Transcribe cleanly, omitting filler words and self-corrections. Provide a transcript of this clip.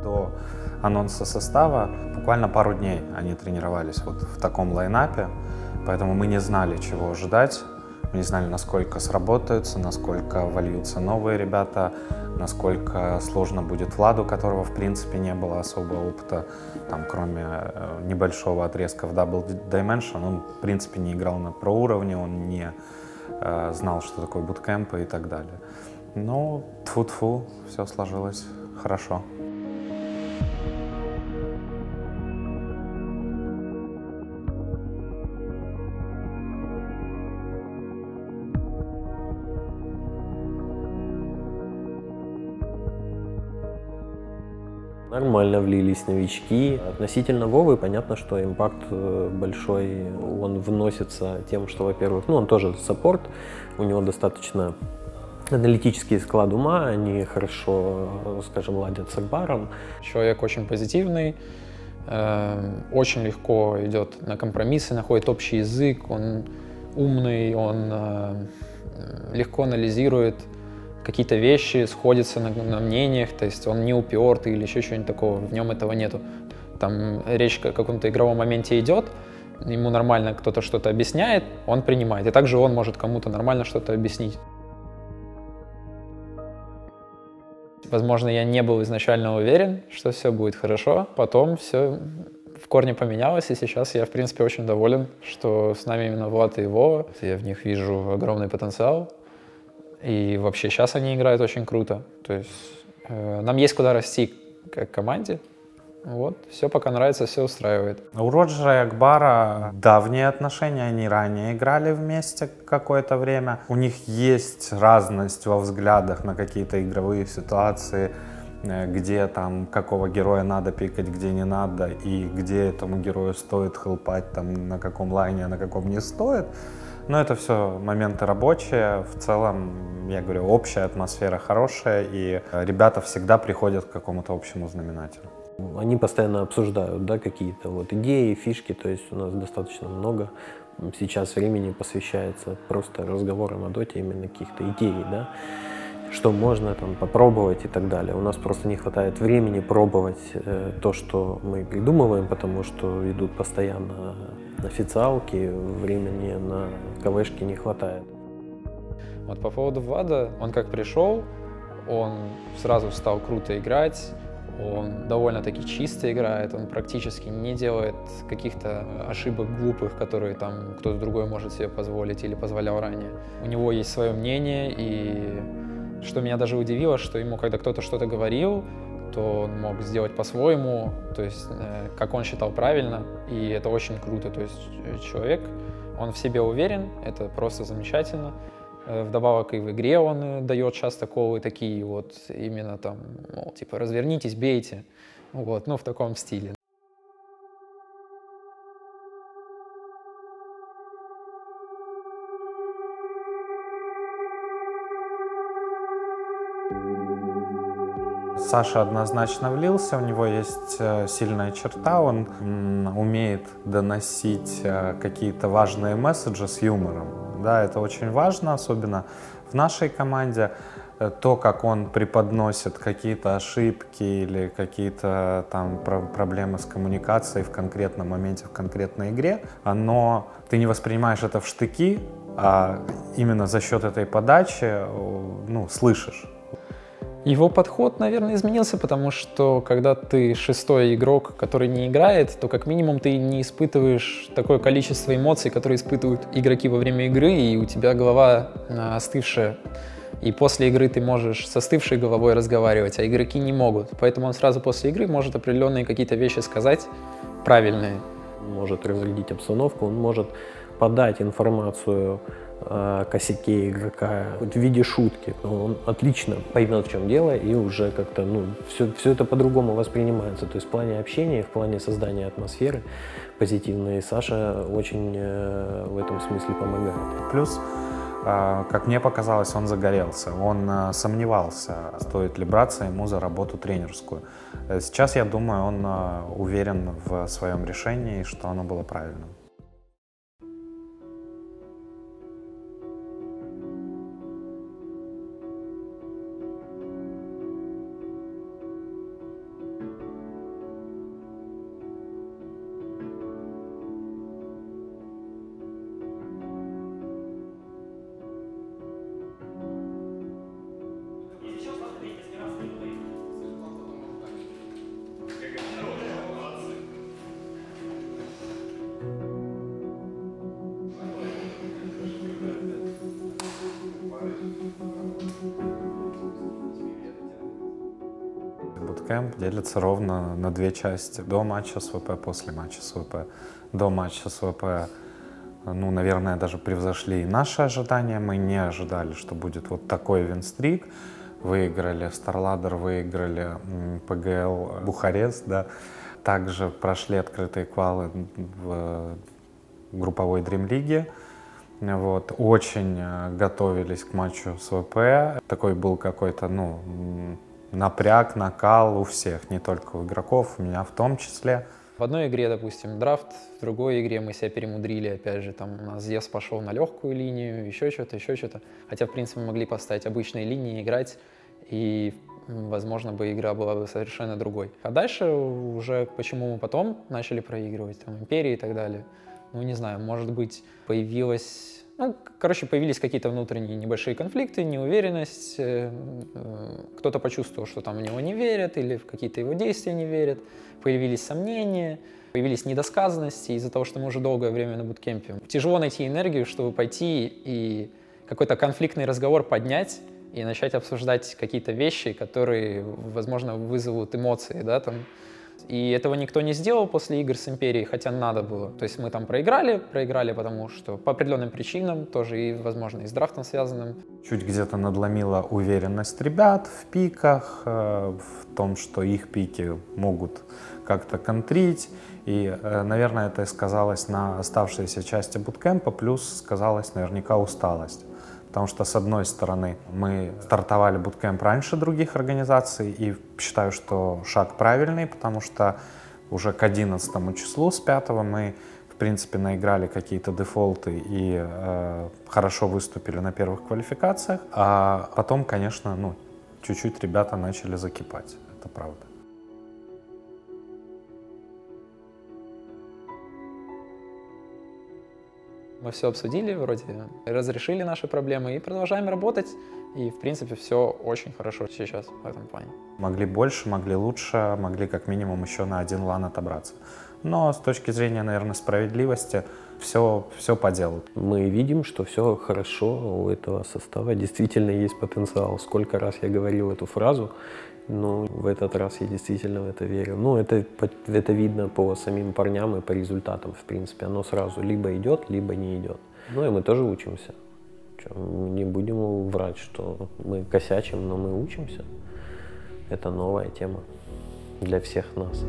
До анонса состава буквально пару дней они тренировались вот в таком лайнапе, поэтому мы не знали, чего ожидать, мы не знали, насколько сработаются, насколько вольются новые ребята, насколько сложно будет Владу, у которого в принципе не было особого опыта, там, кроме небольшого отрезка в Double Dimension, он в принципе не играл на проуровне, он не знал, что такое буткемпы и так далее. Но тфу-тфу, все сложилось хорошо. Нормально влились новички. Относительно Вовы понятно, что импакт большой, он вносится тем, что, во-первых, он тоже саппорт, у него достаточно аналитический склад ума, они хорошо, скажем, ладят с Акбаром. Человек очень позитивный, очень легко идет на компромиссы, находит общий язык, он умный, он легко анализирует какие-то вещи, сходятся на мнениях, то есть он не упертый или еще чего-нибудь такого, в нем этого нету. Там речь о каком-то игровом моменте идет, ему нормально кто-то что-то объясняет, он принимает, и также он может кому-то нормально что-то объяснить. Возможно, я не был изначально уверен, что все будет хорошо, потом все в корне поменялось, и сейчас я, в принципе, очень доволен, что с нами именно Влад и Вова. Я в них вижу огромный потенциал. И вообще сейчас они играют очень круто. То есть нам есть куда расти как команде. Вот, все пока нравится, все устраивает. У Роджера и Акбара давние отношения, они ранее играли вместе какое-то время. У них есть разность во взглядах на какие-то игровые ситуации, где там какого героя надо пикать, где не надо, и где этому герою стоит хелпать, там, на каком лайне, а на каком не стоит. Но это все моменты рабочие. В целом, я говорю, общая атмосфера хорошая, и ребята всегда приходят к какому-то общему знаменателю. Они постоянно обсуждают, да, какие-то вот идеи, фишки, то есть у нас достаточно много сейчас времени посвящается просто разговорам о доте, именно каких-то идей, да, что можно там попробовать и так далее. У нас просто не хватает времени пробовать то, что мы придумываем, потому что идут постоянно официалки, времени на КВшки не хватает. Вот по поводу Влада, он как пришел, он сразу стал круто играть, он довольно-таки чисто играет, он практически не делает каких-то ошибок глупых, которые там кто-то другой может себе позволить или позволял ранее. У него есть свое мнение, и что меня даже удивило, что ему, когда кто-то что-то говорил, то он мог сделать по-своему, то есть как он считал правильно, и это очень круто. То есть человек, он в себе уверен, это просто замечательно. Вдобавок и в игре он дает часто колы такие вот, именно там, мол, типа, развернитесь, бейте, вот, в таком стиле. Саша однозначно влился, у него есть сильная черта, он умеет доносить какие-то важные месседжи с юмором. Да, это очень важно, особенно в нашей команде. То, как он преподносит какие-то ошибки или какие-то там проблемы с коммуникацией в конкретном моменте, в конкретной игре, ты не воспринимаешь это в штыки, а именно за счет этой подачи, слышишь. Его подход, наверное, изменился, потому что когда ты шестой игрок, который не играет, то как минимум ты не испытываешь такое количество эмоций, которые испытывают игроки во время игры, и у тебя голова остывшая. И после игры ты можешь с остывшей головой разговаривать, а игроки не могут. Поэтому он сразу после игры может определенные какие-то вещи сказать правильные. Он может разрядить обстановку, он может подать информацию о косяке игрока в виде шутки. Он отлично поймет, в чем дело, и уже как-то все это по-другому воспринимается. То есть в плане общения, в плане создания атмосферы позитивной Саша очень в этом смысле помогает. Плюс как мне показалось, он загорелся. Он сомневался, стоит ли браться ему за работу тренерскую. Сейчас, я думаю, он уверен в своем решении, что оно было правильным. Буткэмп делится ровно на две части. До матча СВП, после матча СВП. До матча СВП, ну, наверное, даже превзошли наши ожидания. Мы не ожидали, что будет вот такой винстрик. Выиграли Старладер, выиграли ПГЛ Бухарест, да. Также прошли открытые квалы в групповой Дрим-лиге. Вот. Очень готовились к матчу СВП. Такой был какой-то, ну, напряг, накал у всех, не только у игроков, у меня в том числе. В одной игре, допустим, драфт, в другой игре мы себя перемудрили, опять же, там у нас Зевс пошел на легкую линию, еще что-то, еще что-то. Хотя, в принципе, мы могли поставить обычные линии, играть, и, возможно, бы игра была бы совершенно другой. А дальше уже, почему мы потом начали проигрывать, там, Империи и так далее, ну, не знаю, может быть, появилась... Ну, короче, появились какие-то внутренние небольшие конфликты, неуверенность. Кто-то почувствовал, что там в него не верят или в какие-то его действия не верят. Появились сомнения, появились недосказанности из-за того, что мы уже долгое время на буткемпе. Тяжело найти энергию, чтобы пойти и какой-то конфликтный разговор поднять и начать обсуждать какие-то вещи, которые, возможно, вызовут эмоции, да, там. И этого никто не сделал после игр с Империей, хотя надо было. То есть мы там проиграли, потому что по определенным причинам, тоже и, возможно, и с драфтом связанным. Чуть где-то надломила уверенность ребят в пиках, в том, что их пики могут как-то контрить. И, наверное, это сказалось на оставшейся части буткемпа, плюс сказалась наверняка усталость. Потому что, с одной стороны, мы стартовали буткемп раньше других организаций, и считаю, что шаг правильный, потому что уже к 11 числу с 5 мы, в принципе, наиграли какие-то дефолты и хорошо выступили на первых квалификациях. А потом, конечно, ну, чуть-чуть ребята начали закипать, это правда. Мы все обсудили, вроде разрешили наши проблемы и продолжаем работать. И, в принципе, все очень хорошо сейчас в этом плане. Могли больше, могли лучше, могли как минимум еще на один лан отобраться. Но с точки зрения, наверное, справедливости, все по делу. Мы видим, что все хорошо у этого состава. Действительно есть потенциал. Сколько раз я говорил эту фразу, но в этот раз я действительно в это верю. Ну, это видно по самим парням и по результатам, в принципе. Оно сразу либо идет, либо не идет. Ну и мы тоже учимся. Не будем врать, что мы косячим, но мы учимся. Это новая тема для всех нас.